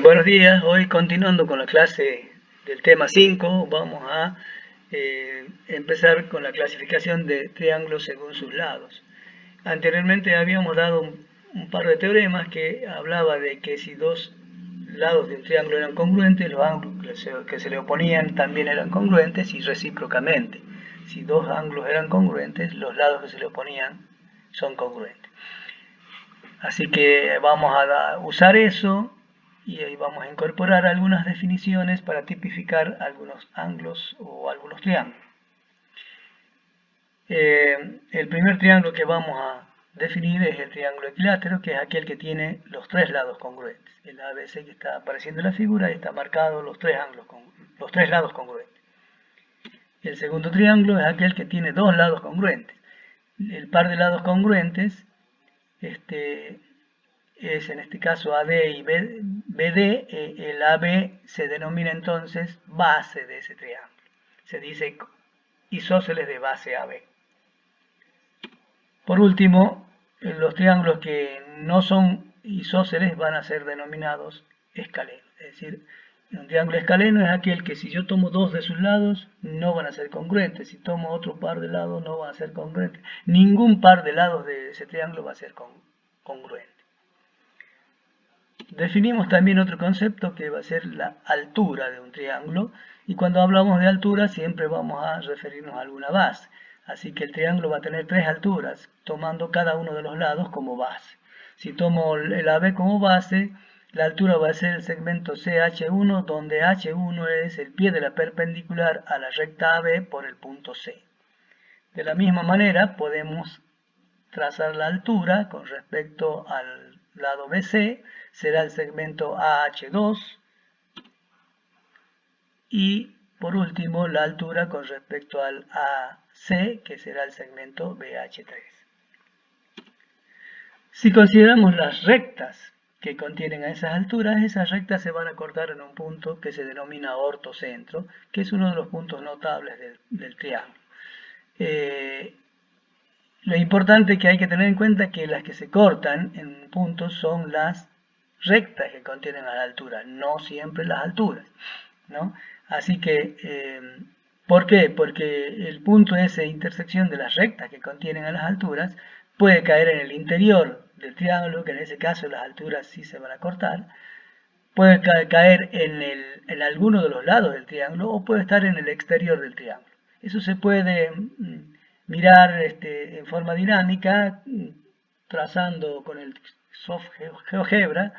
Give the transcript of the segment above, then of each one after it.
Buenos días, hoy continuando con la clase del tema 5, vamos a empezar con la clasificación de triángulos según sus lados. Anteriormente habíamos dado un par de teoremas que hablaba de que si dos lados de un triángulo eran congruentes, los ángulos que se le oponían también eran congruentes y recíprocamente. Si dos ángulos eran congruentes, los lados que se le oponían son congruentes. Así que vamos a usar eso y ahí vamos a incorporar algunas definiciones para tipificar algunos ángulos o algunos triángulos. El primer triángulo que vamos a definir es el triángulo equilátero, que es aquel que tiene los tres lados congruentes. El ABC que está apareciendo en la figura y está marcado los tres lados congruentes. El segundo triángulo es aquel que tiene dos lados congruentes. El par de lados congruentes es en este caso AD y BD, el AB se denomina entonces base de ese triángulo. Se dice isósceles de base AB. Por último, los triángulos que no son isósceles van a ser denominados escalenos. Es decir, un triángulo escaleno es aquel que si yo tomo dos de sus lados, no van a ser congruentes. Si tomo otro par de lados, no van a ser congruentes. Ningún par de lados de ese triángulo va a ser congruente. Definimos también otro concepto que va a ser la altura de un triángulo, y cuando hablamos de altura siempre vamos a referirnos a alguna base. Así que el triángulo va a tener tres alturas, tomando cada uno de los lados como base. Si tomo el AB como base, la altura va a ser el segmento CH1, donde H1 es el pie de la perpendicular a la recta AB por el punto C. De la misma manera podemos trazar la altura con respecto al lado BC, será el segmento AH2, y por último la altura con respecto al AC, que será el segmento BH3. Si consideramos las rectas que contienen a esas rectas se van a cortar en un punto que se denomina ortocentro, que es uno de los puntos notables del triángulo. Lo importante que hay que tener en cuenta es que las que se cortan en puntos son las rectas que contienen a la altura, no siempre las alturas, ¿no? Así que, ¿por qué? Porque el punto ese de intersección de las rectas que contienen a las alturas puede caer en el interior del triángulo, que en ese caso las alturas sí se van a cortar, puede caer en alguno de los lados del triángulo o puede estar en el exterior del triángulo. Eso se puede mirar en forma dinámica, trazando con el soft GeoGebra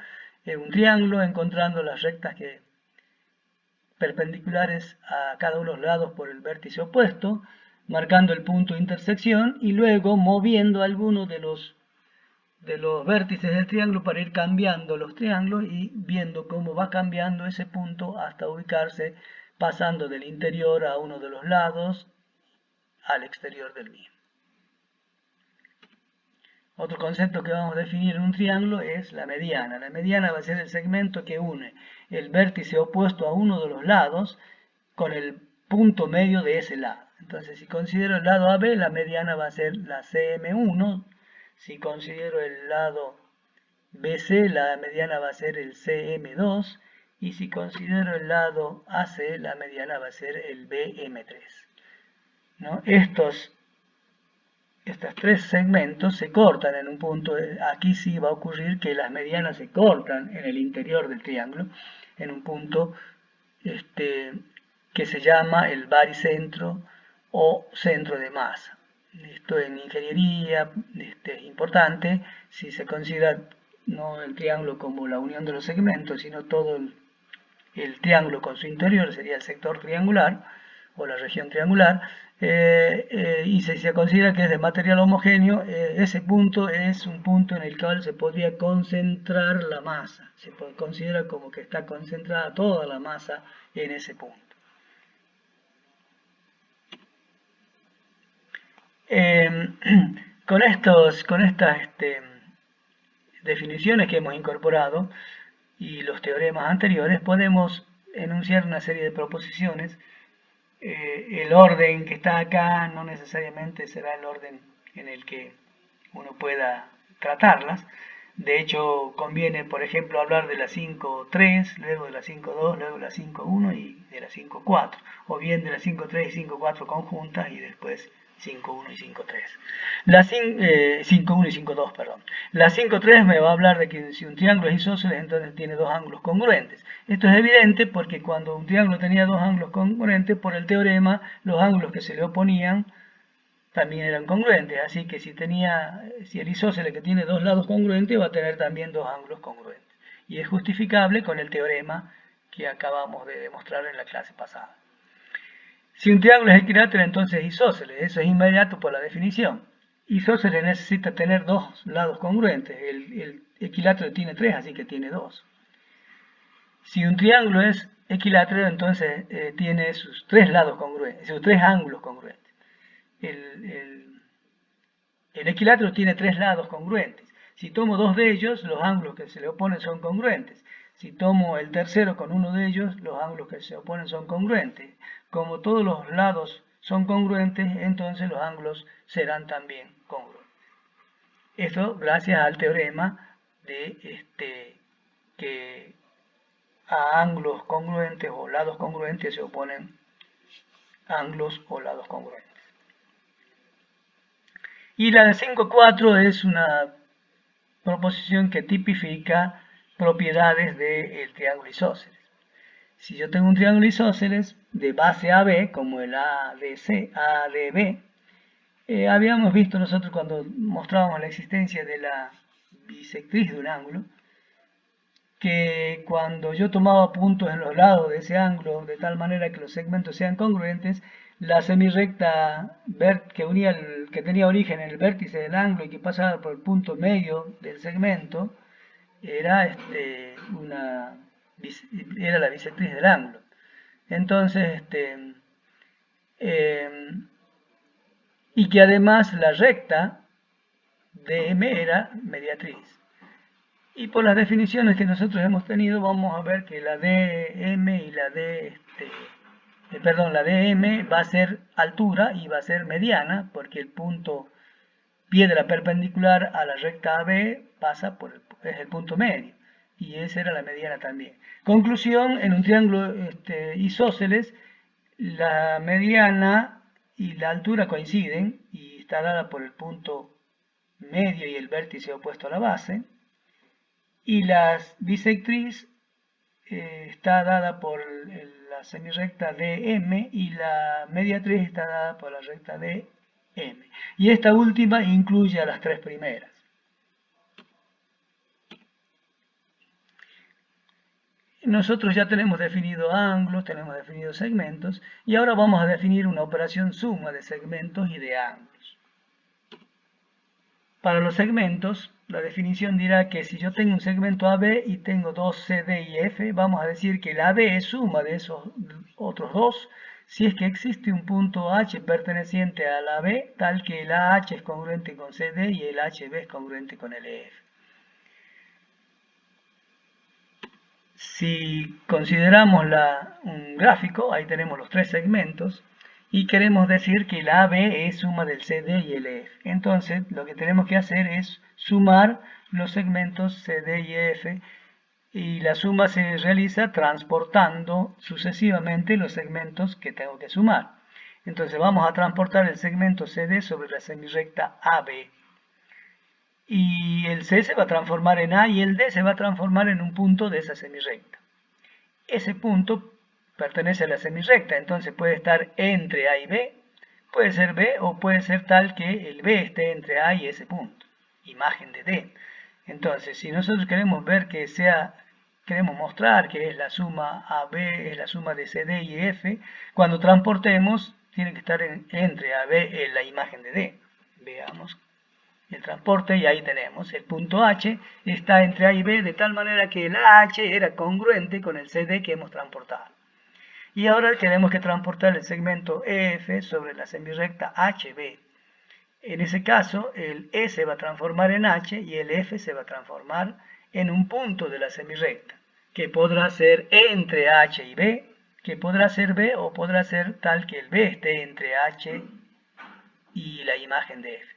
un triángulo, encontrando las rectas perpendiculares a cada uno de los lados por el vértice opuesto, marcando el punto de intersección y luego moviendo alguno de los vértices del triángulo para ir cambiando los triángulos y viendo cómo va cambiando ese punto hasta ubicarse pasando del interior a uno de los lados al exterior del mismo. Otro concepto que vamos a definir en un triángulo es la mediana. La mediana va a ser el segmento que une el vértice opuesto a uno de los lados con el punto medio de ese lado. Entonces, si considero el lado AB, la mediana va a ser la CM1. Si considero el lado BC, la mediana va a ser el CM2. Y si considero el lado AC, la mediana va a ser el BM3. ¿No? Estos tres segmentos se cortan en un punto. Aquí sí va a ocurrir que las medianas se cortan en el interior del triángulo, en un punto que se llama el baricentro o centro de masa. Esto en ingeniería es importante si se considera no el triángulo como la unión de los segmentos, sino todo el triángulo con su interior, sería el sector triangular o la región triangular, y si se considera que es de material homogéneo, ese punto es un punto en el cual se podría concentrar la masa. Se considera como que está concentrada toda la masa en ese punto. Con estas definiciones que hemos incorporado y los teoremas anteriores, podemos enunciar una serie de proposiciones. El orden que está acá no necesariamente será el orden en el que uno pueda tratarlas. De hecho, conviene, por ejemplo, hablar de la 5.3, luego de la 5.2, luego de la 5.1 y de la 5.4. O bien de la 5.3 y 5.4 conjuntas y después 5.1 y 5.3. La 5.1 y 5.2, perdón. La 5.3 me va a hablar de que si un triángulo es isósceles, entonces tiene dos ángulos congruentes. Esto es evidente porque cuando un triángulo tenía dos ángulos congruentes, por el teorema, los ángulos que se le oponían también eran congruentes, así que si el isósceles que tiene dos lados congruentes va a tener también dos ángulos congruentes. Y es justificable con el teorema que acabamos de demostrar en la clase pasada. Si un triángulo es equilátero, entonces es isósceles, eso es inmediato por la definición. Isósceles necesita tener dos lados congruentes, el equilátero tiene tres, así que tiene dos. Si un triángulo es equilátero, entonces tiene sus tres lados congruentes, sus tres ángulos congruentes. El equilátero tiene tres lados congruentes. Si tomo dos de ellos, los ángulos que se le oponen son congruentes. Si tomo el tercero con uno de ellos, los ángulos que se oponen son congruentes. Como todos los lados son congruentes, entonces los ángulos serán también congruentes. Esto gracias al teorema de que a ángulos congruentes o lados congruentes se oponen ángulos o lados congruentes. Y la de 5.4 es una proposición que tipifica propiedades del triángulo isósceles. Si yo tengo un triángulo isósceles de base AB, como el ADC, ADB, habíamos visto nosotros cuando mostrábamos la existencia de la bisectriz de un ángulo, que cuando yo tomaba puntos en los lados de ese ángulo, de tal manera que los segmentos sean congruentes, la semirrecta que tenía origen en el vértice del ángulo y que pasaba por el punto medio del segmento, era la bisectriz del ángulo. Entonces, y que además la recta DM era mediatriz. Y por las definiciones que nosotros hemos tenido, vamos a ver que la DM y la la DM va a ser altura y va a ser mediana, porque el punto pie de la perpendicular a la recta AB es el punto medio, y esa era la mediana también. Conclusión, en un triángulo isósceles, la mediana y la altura coinciden, y está dada por el punto medio y el vértice opuesto a la base, y la bisectriz está dada por la semirrecta DM y la mediatriz está dada por la recta DM. Y esta última incluye a las tres primeras. Nosotros ya tenemos definido ángulos, tenemos definidos segmentos, y ahora vamos a definir una operación suma de segmentos y de ángulos. Para los segmentos, la definición dirá que si yo tengo un segmento AB y tengo dos CD y F, vamos a decir que el AB es suma de esos otros dos, si es que existe un punto H perteneciente a la B, tal que el AH es congruente con CD y el HB es congruente con el EF. Si consideramos un gráfico, ahí tenemos los tres segmentos, y queremos decir que el AB es suma del CD y el EF. Entonces, lo que tenemos que hacer es sumar los segmentos CD y EF, y la suma se realiza transportando sucesivamente los segmentos que tengo que sumar. Entonces, vamos a transportar el segmento CD sobre la semirrecta AB. Y el C se va a transformar en A y el D se va a transformar en un punto de esa semirrecta. Ese punto pertenece a la semirrecta, entonces puede estar entre A y B, puede ser B o puede ser tal que el B esté entre A y ese punto, imagen de D. Entonces, si nosotros queremos ver queremos mostrar que es la suma AB, es la suma de CD y F, cuando transportemos, tiene que estar entre AB en la imagen de D. Veamos el transporte y ahí tenemos el punto H, está entre A y B de tal manera que el AH era congruente con el CD que hemos transportado. Y ahora tenemos que transportar el segmento EF sobre la semirrecta HB. En ese caso, el E se va a transformar en H y el F se va a transformar en un punto de la semirrecta, que podrá ser entre H y B, que podrá ser B o podrá ser tal que el B esté entre H y la imagen de F.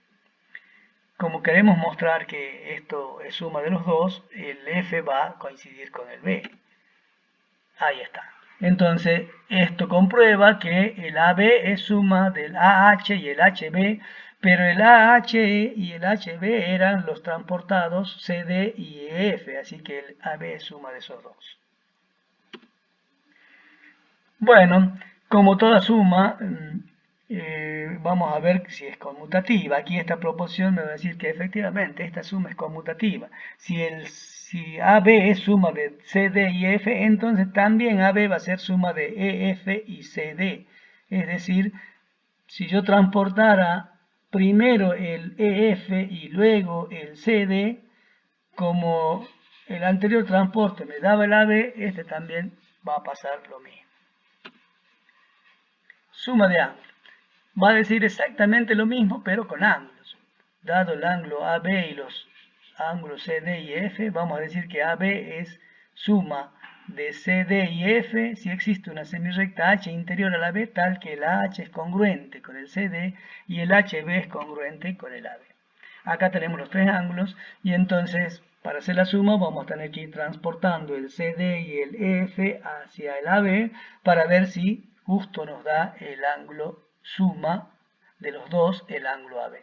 como queremos mostrar que esto es suma de los dos, el F va a coincidir con el B. Ahí está. Entonces, esto comprueba que el AB es suma del AH y el HB, pero el AH y el HB eran los transportados CD y EF, así que el AB es suma de esos dos. Bueno, como toda suma, vamos a ver si es conmutativa. Aquí esta proposición me va a decir que efectivamente esta suma es conmutativa. Si AB es suma de CD y F, entonces también AB va a ser suma de EF y CD. Es decir, si yo transportara primero el EF y luego el CD, como el anterior transporte me daba el AB, este también va a pasar lo mismo. Suma de ángulos. Va a decir exactamente lo mismo, pero con ángulos. Dado el ángulo AB y los ángulos CD y F, vamos a decir que AB es suma de CD y F si existe una semirrecta H interior a la B tal que la H es congruente con el CD y el HB es congruente con el AB. Acá tenemos los tres ángulos y entonces para hacer la suma vamos a tener que ir transportando el CD y el EF hacia el AB para ver si justo nos da el ángulo suma de los dos, el ángulo AB.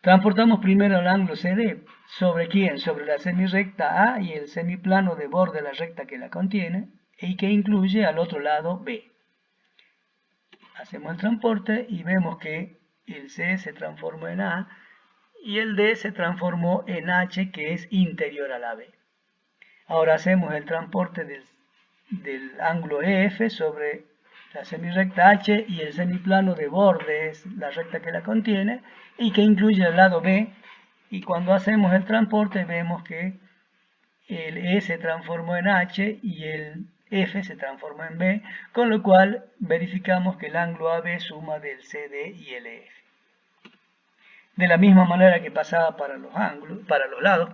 Transportamos primero el ángulo CD. ¿Sobre quién? Sobre la semirrecta A y el semiplano de borde de la recta que la contiene y que incluye al otro lado B. Hacemos el transporte y vemos que el C se transformó en A y el D se transformó en H, que es interior a la B. Ahora hacemos el transporte del ángulo EF sobre la semirrecta H y el semiplano de borde es la recta que la contiene y que incluye el lado B, y cuando hacemos el transporte vemos que el E se transformó en H y el F se transformó en B, con lo cual verificamos que el ángulo AB suma del CD y el EF. De la misma manera que pasaba para los lados,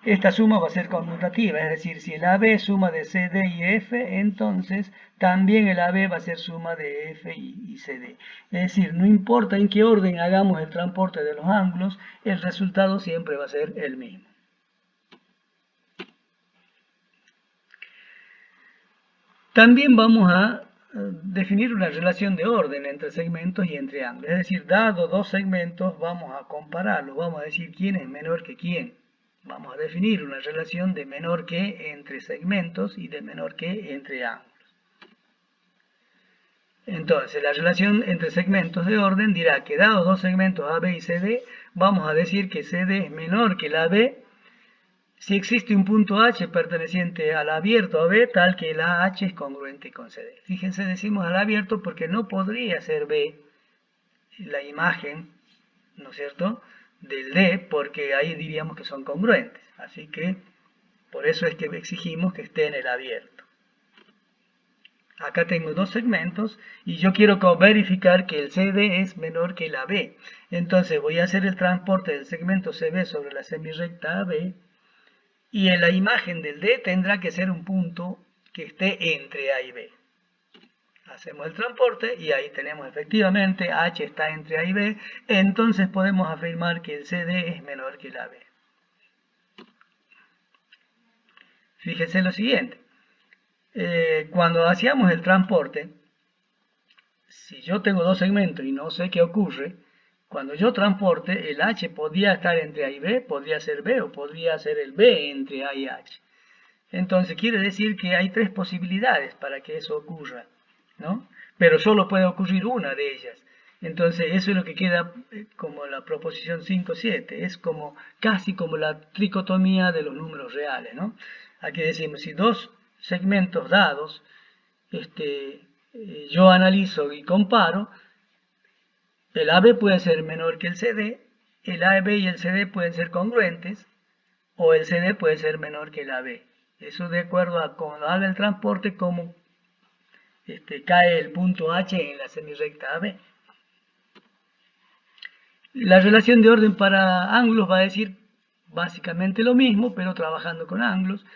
esta suma va a ser conmutativa, es decir, si el AB suma de CD y F, entonces también el AB va a ser suma de F y CD. Es decir, no importa en qué orden hagamos el transporte de los ángulos, el resultado siempre va a ser el mismo. También vamos a definir una relación de orden entre segmentos y entre ángulos. Es decir, dado dos segmentos, vamos a compararlos, vamos a decir quién es menor que quién. Vamos a definir una relación de menor que entre segmentos y de menor que entre ángulos. Entonces, la relación entre segmentos de orden dirá que dados dos segmentos AB y CD, vamos a decir que CD es menor que la AB si existe un punto H perteneciente al abierto AB tal que la H es congruente con CD. Fíjense, decimos al abierto porque no podría ser B la imagen, ¿no es cierto?, del D, porque ahí diríamos que son congruentes. Así que por eso es que exigimos que esté en el abierto. Acá tengo dos segmentos y yo quiero verificar que el CD es menor que el AB. Entonces voy a hacer el transporte del segmento CB sobre la semirrecta AB. Y en la imagen del D tendrá que ser un punto que esté entre A y B. Hacemos el transporte y ahí tenemos efectivamente H está entre A y B, entonces podemos afirmar que el CD es menor que el AB. Fíjense lo siguiente, cuando hacíamos el transporte, si yo tengo dos segmentos y no sé qué ocurre, cuando yo transporte, el H podría estar entre A y B, podría ser B o podría ser el B entre A y H. Entonces quiere decir que hay tres posibilidades para que eso ocurra, ¿no? Pero solo puede ocurrir una de ellas. Entonces eso es lo que queda como la proposición 5.7, es como casi como la tricotomía de los números reales, ¿no? Aquí decimos, si dos segmentos dados, yo analizo y comparo, el AB puede ser menor que el CD, el AB y el CD pueden ser congruentes, o el CD puede ser menor que el AB. Eso de acuerdo a cuando haga el transporte, cómo cae el punto H en la semirrecta AB. La relación de orden para ángulos va a decir básicamente lo mismo, pero trabajando con ángulos.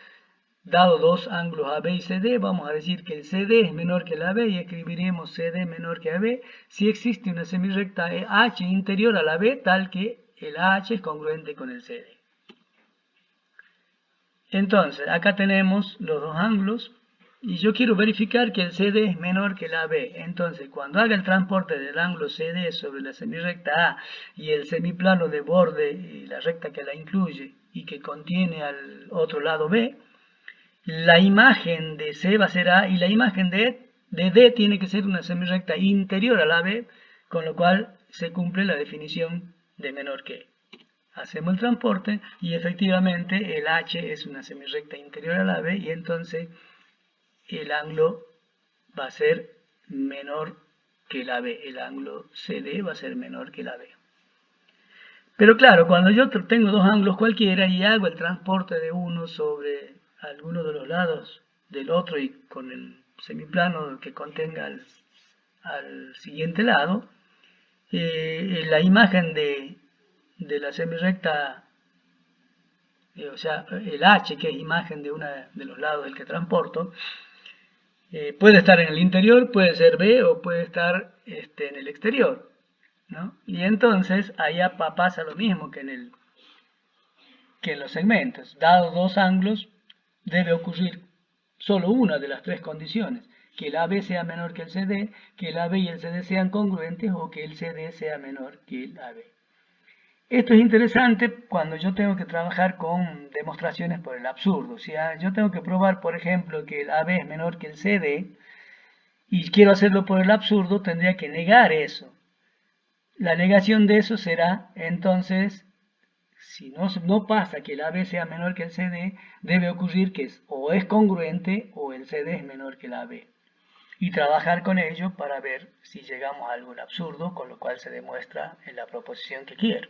dado dos ángulos AB y CD, vamos a decir que el CD es menor que el AB y escribiremos CD menor que AB si existe una semirrecta H interior a la B tal que el AH es congruente con el CD. Entonces, acá tenemos los dos ángulos y yo quiero verificar que el CD es menor que el AB. Entonces, cuando haga el transporte del ángulo CD sobre la semirrecta A y el semiplano de borde y la recta que la incluye y que contiene al otro lado B, la imagen de C va a ser A y la imagen de D tiene que ser una semirrecta interior a la B, con lo cual se cumple la definición de menor que. Hacemos el transporte y efectivamente el H es una semirrecta interior a la B y entonces el ángulo va a ser menor que la B. El ángulo CD va a ser menor que la B. Pero claro, cuando yo tengo dos ángulos cualquiera y hago el transporte de uno sobre alguno de los lados del otro y con el semiplano que contenga al siguiente lado, la imagen de la semirrecta, o sea, el H, que es imagen de uno de los lados del que transporto, puede estar en el interior, puede ser B o puede estar en el exterior, ¿no? Y entonces allá pasa lo mismo que en los segmentos. Dado dos ángulos, debe ocurrir solo una de las tres condiciones: que el AB sea menor que el CD, que el AB y el CD sean congruentes o que el CD sea menor que el AB. Esto es interesante cuando yo tengo que trabajar con demostraciones por el absurdo. O sea, yo tengo que probar, por ejemplo, que el AB es menor que el CD y quiero hacerlo por el absurdo, tendría que negar eso. La negación de eso será, entonces, si no pasa que el AB sea menor que el CD, debe ocurrir que o es congruente o el CD es menor que el AB. Y trabajar con ello para ver si llegamos a algún absurdo, con lo cual se demuestra en la proposición que quiero.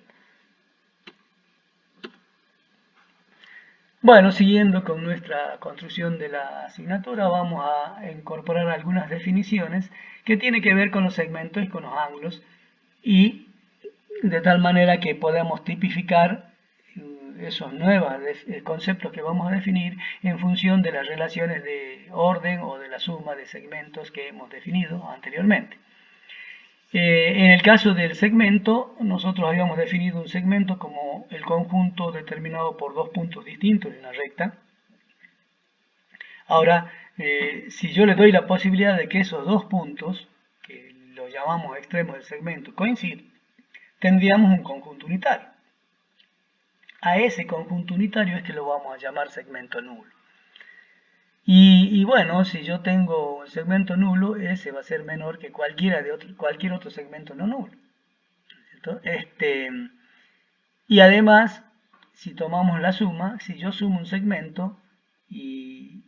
Bueno, siguiendo con nuestra construcción de la asignatura, vamos a incorporar algunas definiciones que tienen que ver con los segmentos y con los ángulos, y de tal manera que podamos tipificar esos nuevos conceptos que vamos a definir en función de las relaciones de orden o de la suma de segmentos que hemos definido anteriormente. En el caso del segmento, nosotros habíamos definido un segmento como el conjunto determinado por dos puntos distintos de una recta. Ahora, si yo le doy la posibilidad de que esos dos puntos, que los llamamos extremos del segmento, coincidan, tendríamos un conjunto unitario. A ese conjunto unitario es que lo vamos a llamar segmento nulo. Y bueno, si yo tengo un segmento nulo, ese va a ser menor que cualquier otro segmento no nulo, ¿cierto? Y además, si tomamos la suma, si yo sumo un segmento y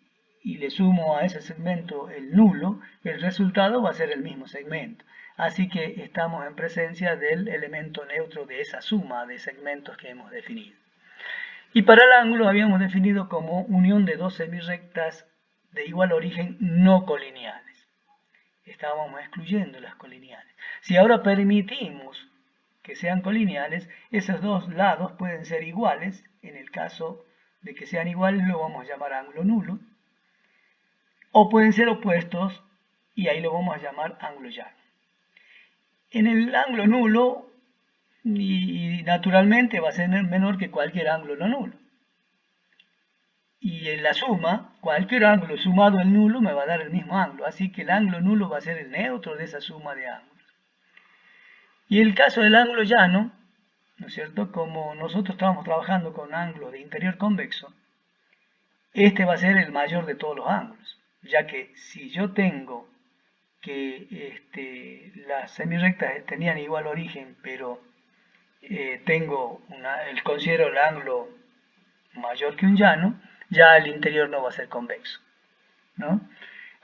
le sumo a ese segmento el nulo, el resultado va a ser el mismo segmento. Así que estamos en presencia del elemento neutro de esa suma de segmentos que hemos definido. Y para el ángulo habíamos definido como unión de dos semirrectas de igual origen no colineales. Estábamos excluyendo las colineales. Si ahora permitimos que sean colineales, esos dos lados pueden ser iguales. En el caso de que sean iguales lo vamos a llamar ángulo nulo. O pueden ser opuestos y ahí lo vamos a llamar ángulo llano. En el ángulo nulo, y naturalmente va a ser menor que cualquier ángulo no nulo. Y en la suma, cualquier ángulo sumado al nulo me va a dar el mismo ángulo. Así que el ángulo nulo va a ser el neutro de esa suma de ángulos. Y el caso del ángulo llano, ¿no es cierto? Como nosotros estamos trabajando con ángulos de interior convexo, este va a ser el mayor de todos los ángulos. Ya que si yo tengo que las semirrectas tenían igual origen, pero considero el ángulo mayor que un llano, ya el interior no va a ser convexo, ¿no?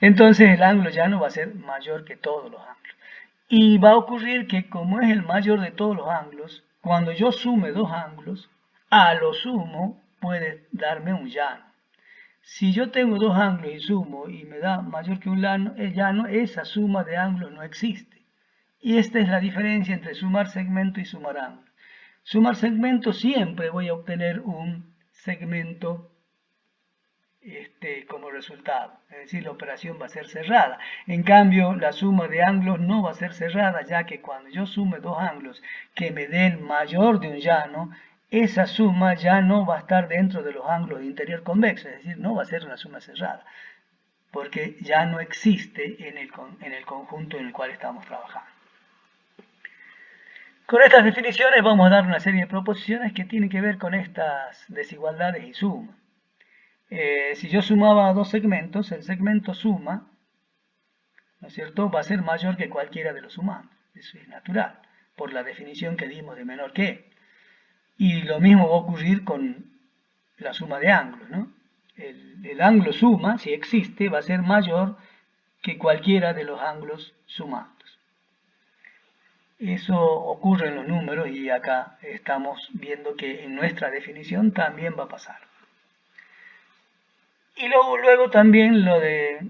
Entonces el ángulo llano va a ser mayor que todos los ángulos. Y va a ocurrir que como es el mayor de todos los ángulos, cuando yo sume dos ángulos, a lo sumo puede darme un llano. Si yo tengo dos ángulos y sumo y me da mayor que un llano, esa suma de ángulos no existe. Y esta es la diferencia entre sumar segmento y sumar ángulo. Sumar segmento siempre voy a obtener un segmento como resultado. Es decir, la operación va a ser cerrada. En cambio, la suma de ángulos no va a ser cerrada, ya que cuando yo sume dos ángulos que me den mayor de un llano, esa suma ya no va a estar dentro de los ángulos de interior convexo, es decir, no va a ser una suma cerrada, porque ya no existe en el conjunto en el cual estamos trabajando. Con estas definiciones vamos a dar una serie de proposiciones que tienen que ver con estas desigualdades y suma. Si yo sumaba dos segmentos, el segmento suma, ¿no es cierto?, va a ser mayor que cualquiera de los sumandos. Eso es natural, por la definición que dimos de menor que. Y lo mismo va a ocurrir con la suma de ángulos, ¿no? El ángulo suma, si existe, va a ser mayor que cualquiera de los ángulos sumandos. Eso ocurre en los números y acá estamos viendo que en nuestra definición también va a pasar. Y luego también lo de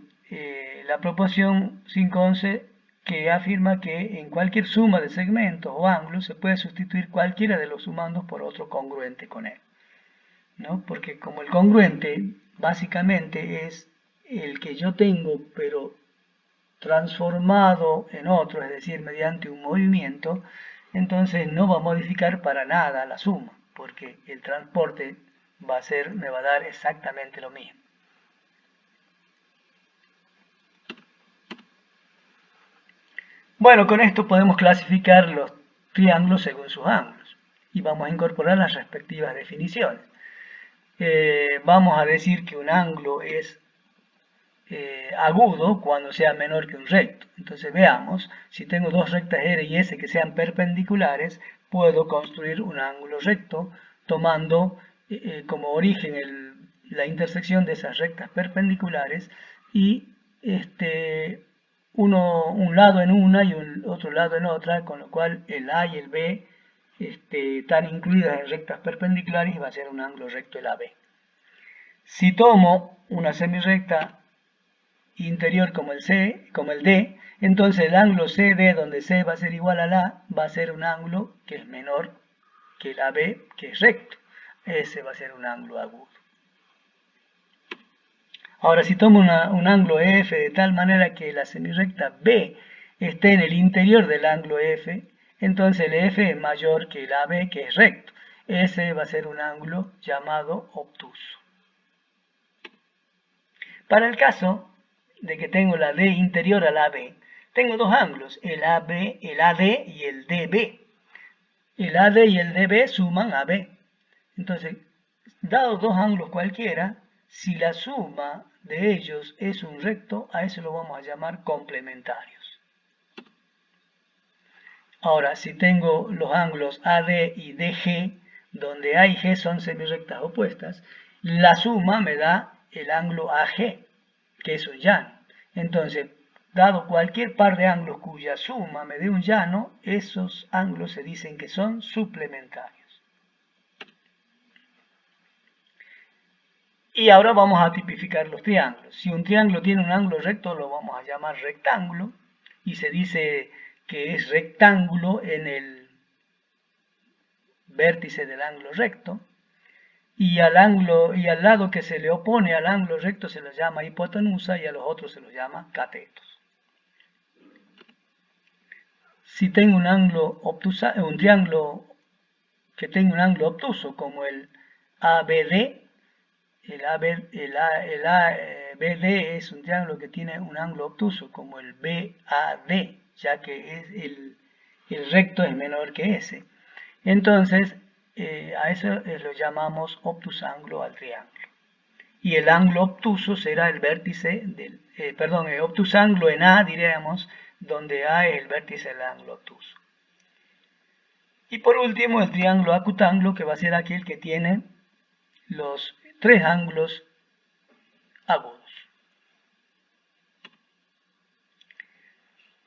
la proporción 511 que afirma que en cualquier suma de segmentos o ángulos se puede sustituir cualquiera de los sumandos por otro congruente con él, ¿no? Porque como el congruente básicamente es el que yo tengo pero transformado en otro, es decir, mediante un movimiento, entonces no va a modificar para nada la suma, porque el transporte me va a dar exactamente lo mismo. Bueno, con esto podemos clasificar los triángulos según sus ángulos y vamos a incorporar las respectivas definiciones. Vamos a decir que un ángulo es agudo cuando sea menor que un recto. Entonces veamos, si tengo dos rectas R y S que sean perpendiculares, puedo construir un ángulo recto tomando como origen la intersección de esas rectas perpendiculares y un lado en una y otro lado en otra, con lo cual el A y el B están incluidas en rectas perpendiculares y va a ser un ángulo recto el AB. Si tomo una semirrecta interior como el D, entonces el ángulo CD, donde C va a ser igual a A, va a ser un ángulo que es menor que el AB, que es recto. Ese va a ser un ángulo agudo. Ahora, si tomo un ángulo F de tal manera que la semirrecta B esté en el interior del ángulo F, entonces el F es mayor que el AB, que es recto. Ese va a ser un ángulo llamado obtuso. Para el caso de que tengo la D interior al AB, tengo dos ángulos, el AD y el DB. El AD y el DB suman AB. Entonces, dados dos ángulos cualquiera, si la suma de ellos es un recto, a eso lo vamos a llamar complementarios. Ahora, si tengo los ángulos AD y DG, donde A y G son semirrectas opuestas, la suma me da el ángulo AG, que es un llano. Entonces, dado cualquier par de ángulos cuya suma me dé un llano, esos ángulos se dicen que son suplementarios. Y ahora vamos a tipificar los triángulos. Si un triángulo tiene un ángulo recto, lo vamos a llamar rectángulo. Y se dice que es rectángulo en el vértice del ángulo recto. Y al lado que se le opone al ángulo recto se lo llama hipotenusa y a los otros se los llama catetos. Si tengo un triángulo que tenga un ángulo obtuso como el ABD, el ABD es un triángulo que tiene un ángulo obtuso como el BAD, ya que el recto es menor que ese. Entonces, a eso lo llamamos obtusángulo al triángulo. Y el ángulo obtuso será el vértice del, obtusángulo en A, diríamos, donde A es el vértice del ángulo obtuso. Y por último, el triángulo acutángulo, que va a ser aquel que tiene los tres ángulos agudos.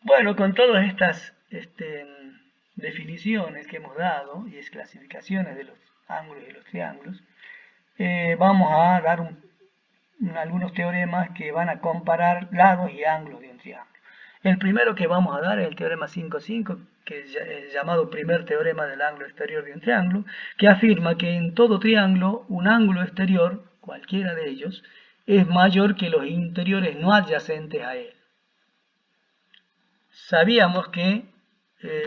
Bueno, con todas estas definiciones que hemos dado y clasificaciones de los ángulos y los triángulos, vamos a dar algunos teoremas que van a comparar lados y ángulos de un triángulo. El primero que vamos a dar es el teorema 5.5, que es llamado primer teorema del ángulo exterior de un triángulo, que afirma que en todo triángulo un ángulo exterior, cualquiera de ellos, es mayor que los interiores no adyacentes a él. Sabíamos que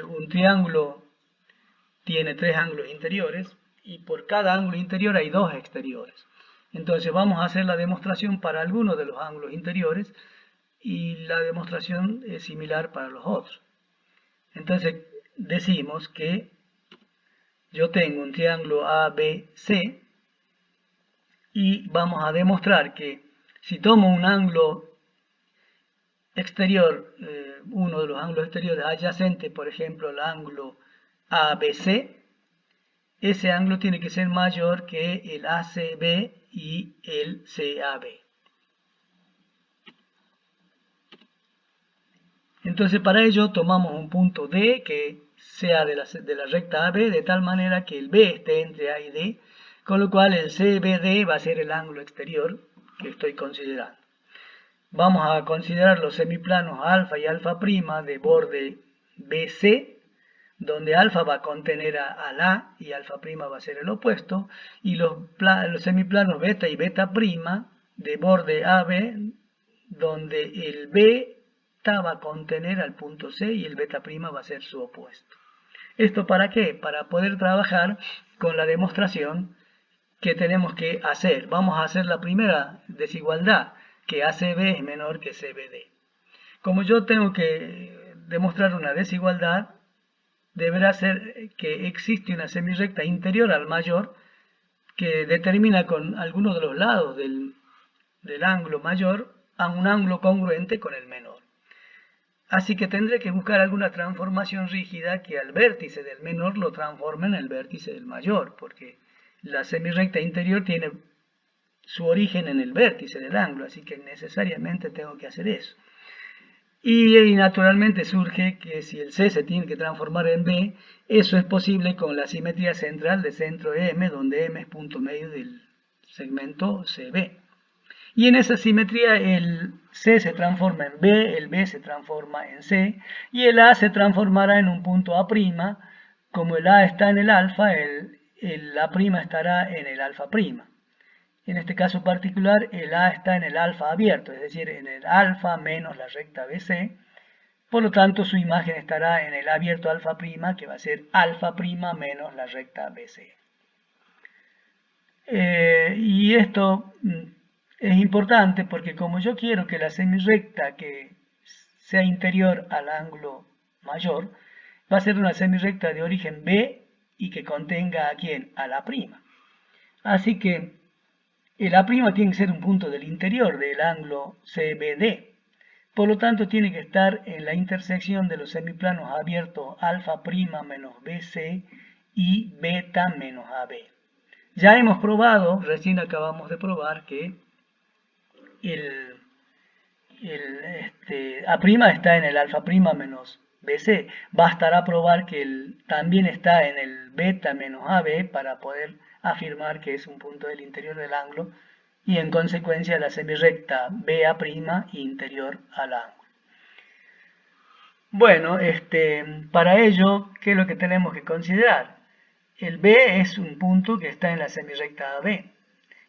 un triángulo tiene 3 ángulos interiores y por cada ángulo interior hay 2 exteriores. Entonces vamos a hacer la demostración para algunos de los ángulos interiores y la demostración es similar para los otros. Entonces decimos que yo tengo un triángulo ABC y vamos a demostrar que si tomo un ángulo exterior, uno de los ángulos exteriores adyacente, por ejemplo el ángulo ABC, ese ángulo tiene que ser mayor que el ACB y el CAB. Entonces para ello tomamos un punto D que sea de la recta AB de tal manera que el B esté entre A y D, con lo cual el CBD va a ser el ángulo exterior que estoy considerando. Vamos a considerar los semiplanos alfa y alfa prima de borde BC, donde alfa va a contener al A y alfa prima va a ser el opuesto, y los semiplanos beta y beta prima de borde AB, donde el beta va a contener al punto C y el beta prima va a ser su opuesto. ¿Esto para qué? Para poder trabajar con la demostración que tenemos que hacer. Vamos a hacer la primera desigualdad, que ACB es menor que CBD. Como yo tengo que demostrar una desigualdad, deberá ser que existe una semirrecta interior al mayor que determina con alguno de los lados del ángulo mayor a un ángulo congruente con el menor. Así que tendré que buscar alguna transformación rígida que al vértice del menor lo transforme en el vértice del mayor, porque la semirrecta interior tiene su origen en el vértice del ángulo, así que necesariamente tengo que hacer eso. Y naturalmente surge que si el C se tiene que transformar en B, eso es posible con la simetría central de centro M, donde M es punto medio del segmento CB. Y en esa simetría el C se transforma en B, el B se transforma en C, y el A se transformará en un punto A'. Como el A está en el alfa, el A' estará en el alfa'. En este caso particular, el A está en el alfa abierto, es decir, en el alfa menos la recta BC. Por lo tanto, su imagen estará en el abierto alfa', que va a ser alfa' menos la recta BC. Y esto es importante porque como yo quiero que la semirrecta que sea interior al ángulo mayor, va a ser una semirrecta de origen B y que contenga a quién, a la prima. Así que el A' tiene que ser un punto del interior del ángulo CBD. Por lo tanto, tiene que estar en la intersección de los semiplanos abiertos alfa' menos BC y beta menos AB. Ya hemos probado, recién acabamos de probar que A' está en el alfa' menos BC. Bastará probar que también está en el beta menos AB para poder afirmar que es un punto del interior del ángulo y en consecuencia la semirrecta BA' interior al ángulo. Bueno, para ello, ¿qué es lo que tenemos que considerar? El B es un punto que está en la semirrecta AB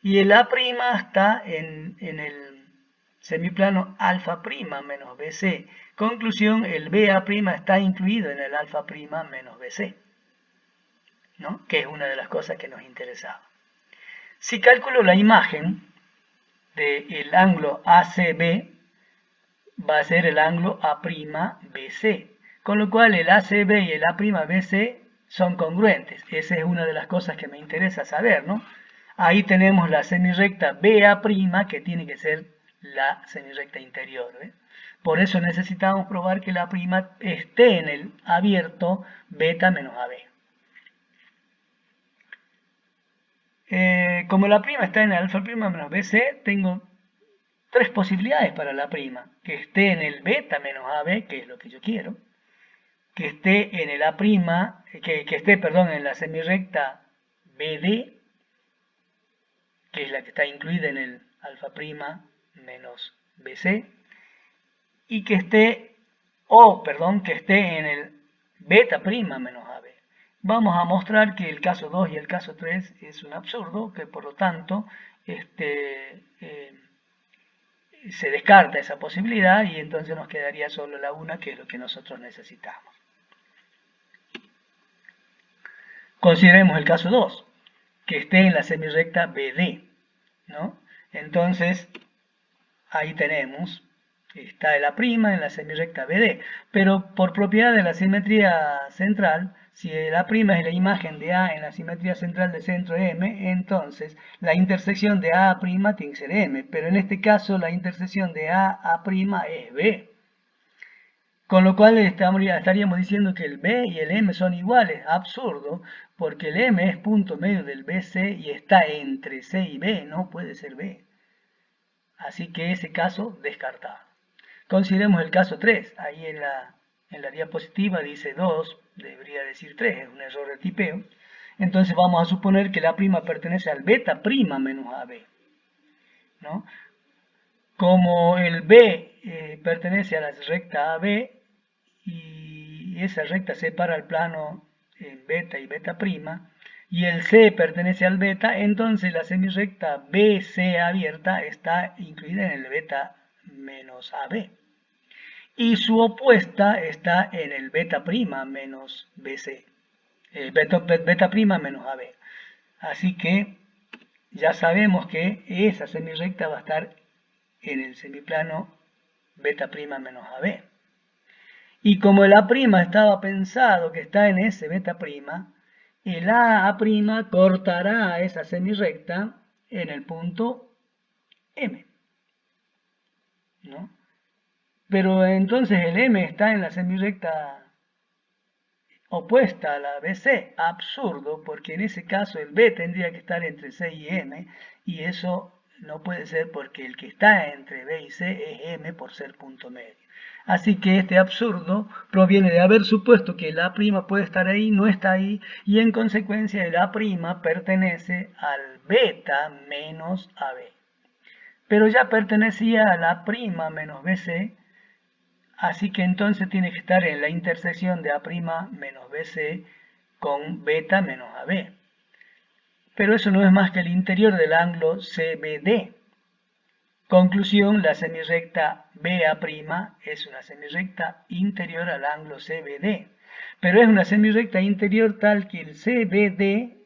y el A' está en el semiplano alfa' menos BC. Conclusión, el BA' está incluido en el alfa' menos BC, ¿no? Que es una de las cosas que nos interesaba. Si calculo la imagen del ángulo ACB, va a ser el ángulo A'BC, con lo cual el ACB y el A'BC son congruentes. Esa es una de las cosas que me interesa saber, ¿no? Ahí tenemos la semirrecta BA' que tiene que ser la semirrecta interior, ¿eh? Por eso necesitamos probar que la prima esté en el abierto beta menos AB. Como la prima está en el alfa' menos BC, tengo 3 posibilidades para la prima. Que esté en el beta menos AB, que es lo que yo quiero. Que esté en el A', que esté, perdón, en la semirrecta BD, que es la que está incluida en el alfa' menos BC. Y que esté, que esté en el beta' menos AB. Vamos a mostrar que el caso 2 y el caso 3 es un absurdo, que por lo tanto se descarta esa posibilidad y entonces nos quedaría solo la una, que es lo que nosotros necesitamos. Consideremos el caso 2, que esté en la semirrecta BD, ¿no? Entonces, ahí tenemos, está el A' en la semirrecta BD, pero por propiedad de la simetría central, si el A' es la imagen de A en la simetría central de centro M, entonces la intersección de A' tiene que ser M, pero en este caso la intersección de A' es B. Con lo cual estaríamos diciendo que el B y el M son iguales, absurdo, porque el M es punto medio del BC y está entre C y B, no puede ser B. Así que ese caso descartado. Consideremos el caso 3, ahí en la diapositiva dice 2, debería decir 3, es un error de tipeo. Entonces vamos a suponer que la prima pertenece al beta prima menos AB, ¿no? Como el B pertenece a la recta AB y esa recta separa el plano en beta y beta prima, y el C pertenece al beta, entonces la semirrecta BC abierta está incluida en el beta menos AB. Y su opuesta está en el beta prima menos BC, beta prima menos AB. Así que ya sabemos que esa semirrecta va a estar en el semiplano beta prima menos AB. Y como el A' estaba pensado que está en ese beta prima, el A' cortará esa semirrecta en el punto M, ¿no? Pero entonces el M está en la semirrecta opuesta a la BC, absurdo, porque en ese caso el B tendría que estar entre C y M, y eso no puede ser porque el que está entre B y C es M por ser punto medio. Así que este absurdo proviene de haber supuesto que el A' puede estar ahí, no está ahí, y en consecuencia el A' pertenece al beta menos AB. Pero ya pertenecía al A' menos BC, así que entonces tiene que estar en la intersección de A' menos BC con beta menos AB. Pero eso no es más que el interior del ángulo CBD. Conclusión, la semirrecta BA' es una semirrecta interior al ángulo CBD. Pero es una semirrecta interior tal que el CBD,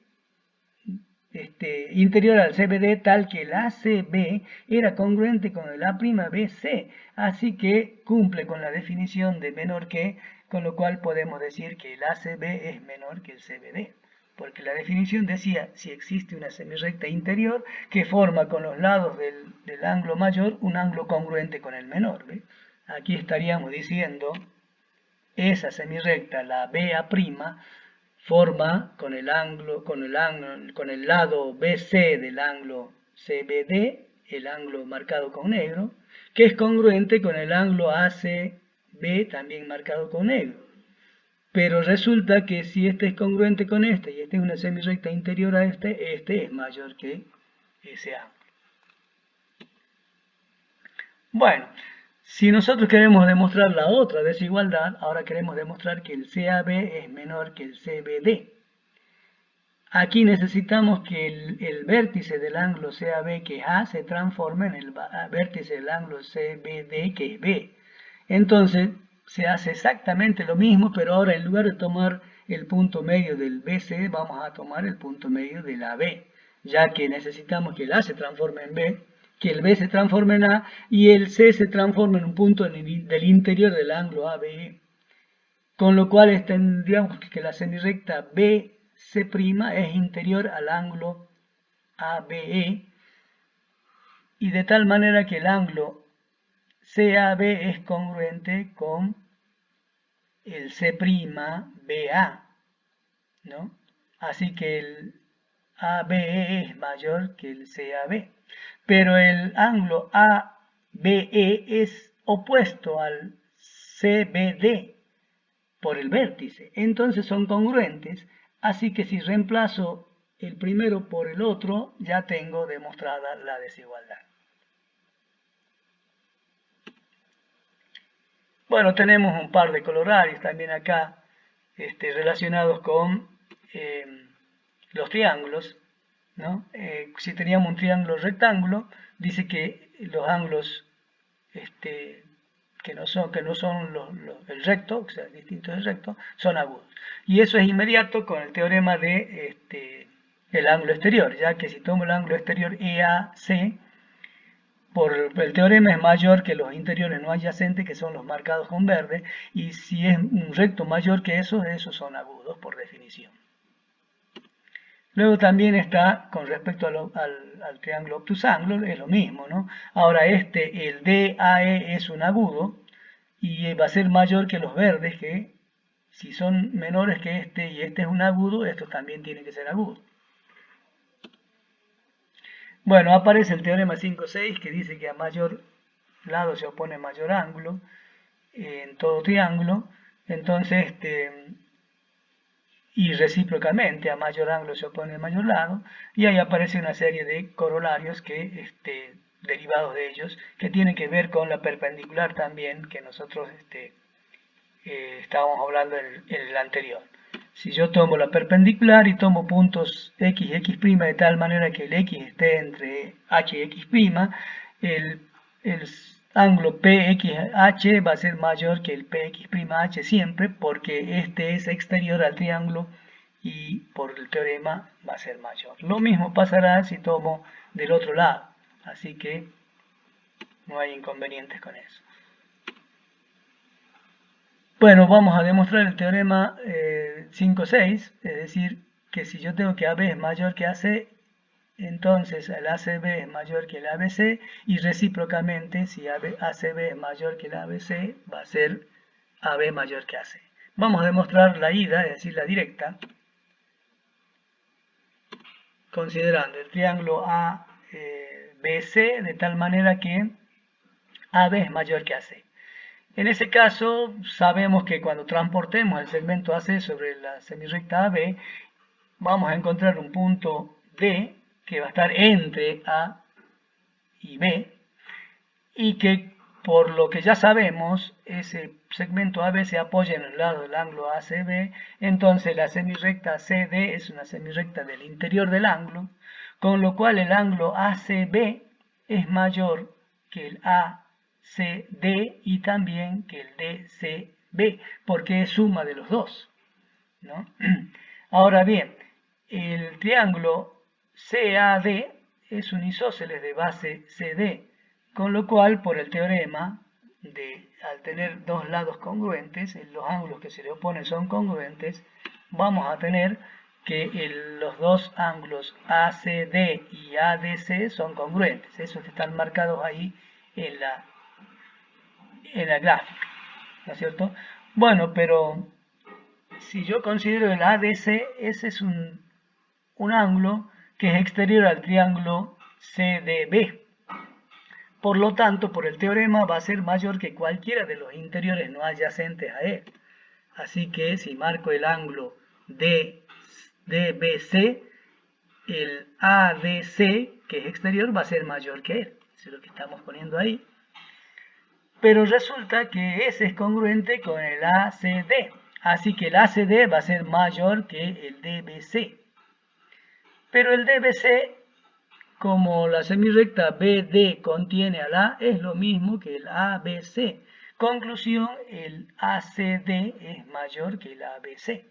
interior al CBD tal que el ACB era congruente con el A'BC, así que cumple con la definición de menor que, con lo cual podemos decir que el ACB es menor que el CBD, porque la definición decía si existe una semirrecta interior que forma con los lados del ángulo mayor un ángulo congruente con el menor, ¿ve? Aquí estaríamos diciendo esa semirrecta, la BA', forma con el lado BC del ángulo CBD, el ángulo marcado con negro, que es congruente con el ángulo ACB también marcado con negro. Pero resulta que si este es congruente con este y este es una semirrecta interior a este es mayor que ese ángulo. Bueno, si nosotros queremos demostrar la otra desigualdad, ahora queremos demostrar que el CAB es menor que el CBD. Aquí necesitamos que el vértice del ángulo CAB, que es A, se transforme en el vértice del ángulo CBD, que es B. Entonces, se hace exactamente lo mismo, pero ahora en lugar de tomar el punto medio del BC, vamos a tomar el punto medio de la B, ya que necesitamos que el A se transforme en B, que el B se transforme en A y el C se transforme en un punto del interior del ángulo ABE. Con lo cual tendríamos que la semirrecta BC' es interior al ángulo ABE y de tal manera que el ángulo CAB es congruente con el C'BA, ¿no? Así que el ABE es mayor que el CAB. Pero el ángulo ABE es opuesto al CBD por el vértice. Entonces son congruentes. Así que si reemplazo el primero por el otro, ya tengo demostrada la desigualdad. Bueno, tenemos un par de colorarios también acá relacionados con los triángulos, ¿no? Si teníamos un triángulo rectángulo, dice que los ángulos que no son el recto, o sea, distintos del recto, son agudos. Y eso es inmediato con el teorema de el ángulo exterior, ya que si tomo el ángulo exterior EAC, por el teorema es mayor que los interiores no adyacentes, que son los marcados con verde, y si es un recto mayor que esos son agudos por definición. Luego también está, con respecto al triángulo obtusángulo, es lo mismo, ¿no? Ahora el DAE es un agudo, y va a ser mayor que los verdes, que si son menores que y este es un agudo, estos también tienen que ser agudos. Bueno, aparece el teorema 5.6 que dice que a mayor lado se opone mayor ángulo en todo triángulo. Entonces, y recíprocamente a mayor ángulo se opone mayor lado. Y ahí aparece una serie de corolarios que, derivados de ellos, que tienen que ver con la perpendicular también, que nosotros estábamos hablando en el anterior. Si yo tomo la perpendicular y tomo puntos x y x' de tal manera que el x esté entre h y x', el ángulo PXH va a ser mayor que el PX'H siempre, porque este es exterior al triángulo y por el teorema va a ser mayor. Lo mismo pasará si tomo del otro lado, así que no hay inconvenientes con eso. Bueno, vamos a demostrar el teorema 5.6, es decir, que si yo tengo que AB es mayor que AC, entonces el ACB es mayor que el ABC, y recíprocamente, si ACB es mayor que el ABC, va a ser AB mayor que AC. Vamos a demostrar la ida, es decir, la directa, considerando el triángulo ABC de tal manera que AB es mayor que AC. En ese caso, sabemos que cuando transportemos el segmento AC sobre la semirrecta AB, vamos a encontrar un punto D que va a estar entre A y B, y que por lo que ya sabemos, ese segmento AB se apoya en el lado del ángulo ACB, entonces la semirrecta CD es una semirrecta del interior del ángulo, con lo cual el ángulo ACB es mayor que el ACD y también que el DCB, porque es suma de los dos, ¿no? Ahora bien, el triángulo CAD es un isósceles de base CD, con lo cual, por el teorema de al tener dos lados congruentes, los ángulos que se le oponen son congruentes, vamos a tener que los dos ángulos ACD y ADC son congruentes, esos que están marcados ahí en la gráfica, ¿no es cierto? Bueno, pero si yo considero el ADC, ese es un ángulo que es exterior al triángulo CDB. Por lo tanto, por el teorema va a ser mayor que cualquiera de los interiores no adyacentes a él. Así que si marco el ángulo DBC, el ADC, que es exterior, va a ser mayor que él. Eso es lo que estamos poniendo ahí. Pero resulta que ese es congruente con el ACD. Así que el ACD va a ser mayor que el DBC. Pero el DBC, como la semirrecta BD contiene al A, es lo mismo que el ABC. Conclusión, el ACD es mayor que el ABC.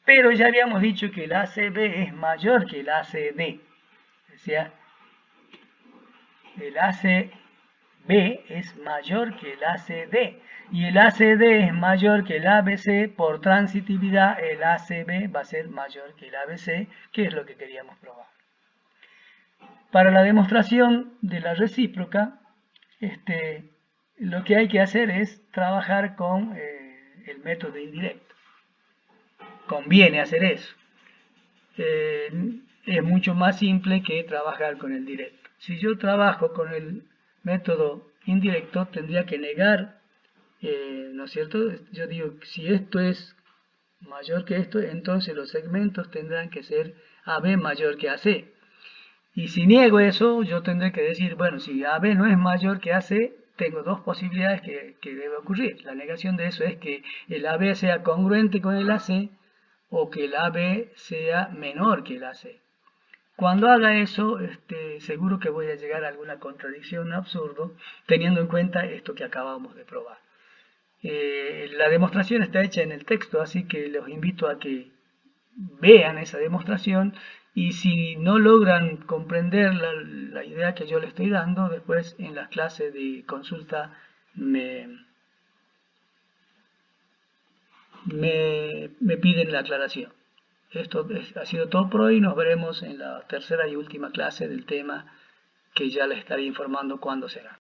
Pero ya habíamos dicho que el ACB es mayor que el ACD. O sea, el ACB es mayor que el ACD. Y el ACD es mayor que el ABC, por transitividad el ACB va a ser mayor que el ABC, que es lo que queríamos probar. Para la demostración de la recíproca, lo que hay que hacer es trabajar con el método indirecto. Conviene hacer eso. Es mucho más simple que trabajar con el directo. Si yo trabajo con el método indirecto, tendría que negar, ¿no es cierto? Yo digo, si esto es mayor que esto, entonces los segmentos tendrán que ser AB mayor que AC. Y si niego eso, yo tendré que decir, bueno, si AB no es mayor que AC, tengo dos posibilidades que debe ocurrir. La negación de eso es que el AB sea congruente con el AC o que el AB sea menor que el AC. Cuando haga eso, seguro que voy a llegar a alguna contradicción absurdo, teniendo en cuenta esto que acabamos de probar. La demostración está hecha en el texto, así que los invito a que vean esa demostración y si no logran comprender la idea que yo le estoy dando, después en las clases de consulta me piden la aclaración. Esto ha sido todo por hoy. Nos veremos en la tercera y última clase del tema que ya les estaré informando cuándo será.